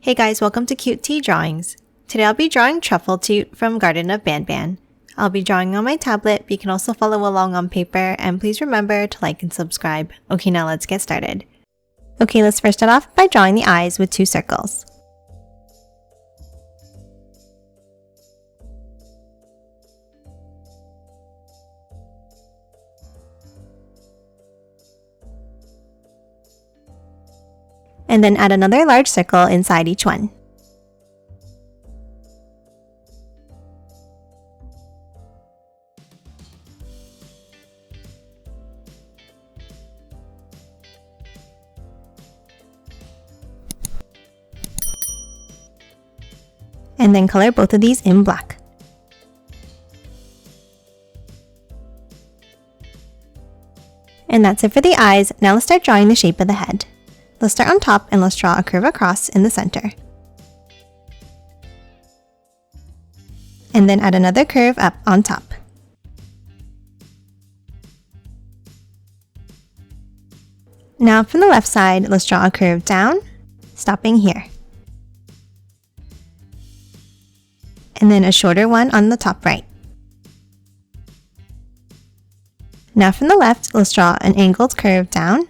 Hey guys, welcome to Cute Tea Drawings. Today I'll be drawing Truffletoot from Garten of Banban. I'll be drawing on my tablet, but you can also follow along on paper, and please remember to like and subscribe. Okay, now let's get started. Okay, let's first start off by drawing the eyes with 2 circles. And then add another large circle inside each one. And then color both of these in black. And that's it for the eyes. Now let's start drawing the shape of the head. Let's start on top and let's draw a curve across in the center. And then add another curve up on top. Now from the left side, let's draw a curve down, stopping here. And then a shorter one on the top right. Now from the left, let's draw an angled curve down,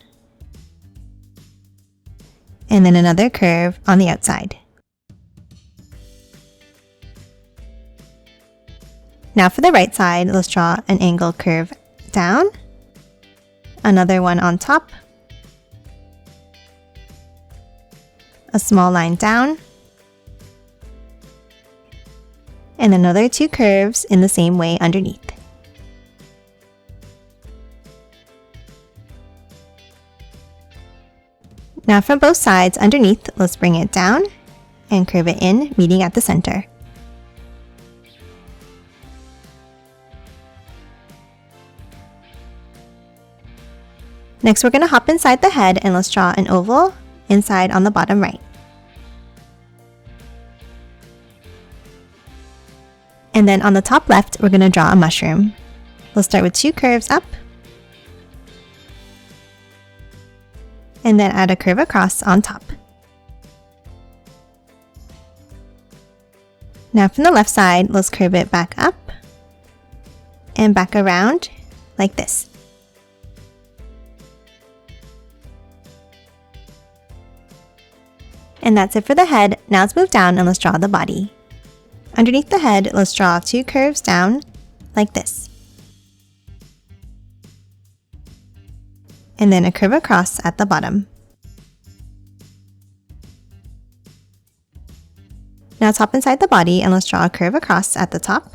and then another curve on the outside. Now for the right side, let's draw an angled curve down, another one on top, a small line down, and another 2 curves in the same way underneath. Now from both sides underneath, let's bring it down and curve it in, meeting at the center. Next, we're going to hop inside the head and let's draw an oval inside on the bottom right. And then on the top left, we're going to draw a mushroom. We'll start with 2 curves up, and then add a curve across on top. Now from the left side, let's curve it back up and back around like this. And that's it for the head. Now let's move down and let's draw the body. Underneath the head, let's draw 2 curves down like this. And then a curve across at the bottom. Now top inside the body and let's draw a curve across at the top.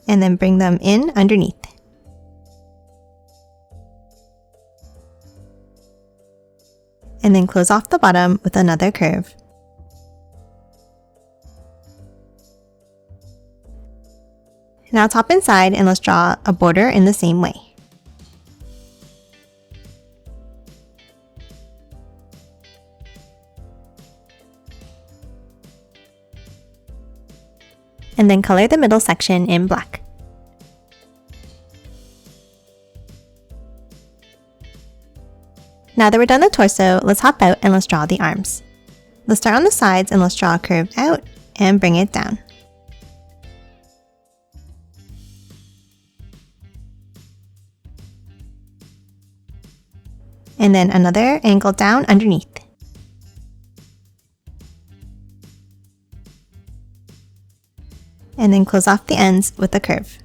And then bring them in underneath. And then close off the bottom with another curve. Now top inside and let's draw a border in the same way. And then color the middle section in black. Now that we're done the torso, let's hop out and let's draw the arms. Let's start on the sides and let's draw a curve out and bring it down. And then another angle down underneath. And then close off the ends with a curve.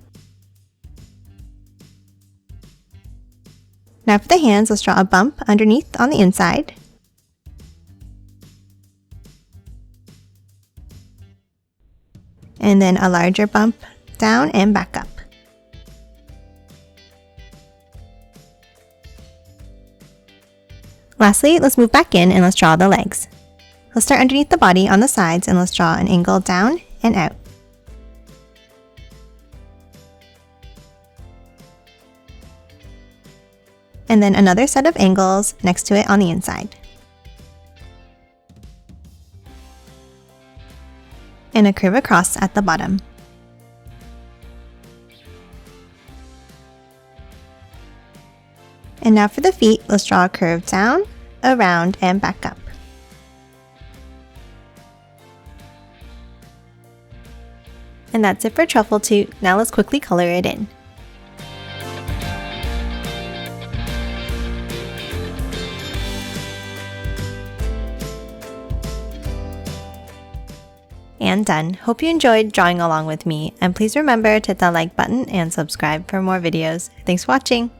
Now for the hands, let's draw a bump underneath on the inside. And then a larger bump down and back up. Lastly, let's move back in and let's draw the legs. Let's start underneath the body on the sides and let's draw an angle down and out. And then another set of angles next to it on the inside. And a curve across at the bottom. And now for the feet, let's draw a curve down around, and back up. And that's it for Truffletoot. Now let's quickly color it in. And done. Hope you enjoyed drawing along with me, and please remember to hit that like button and subscribe for more videos. Thanks for watching!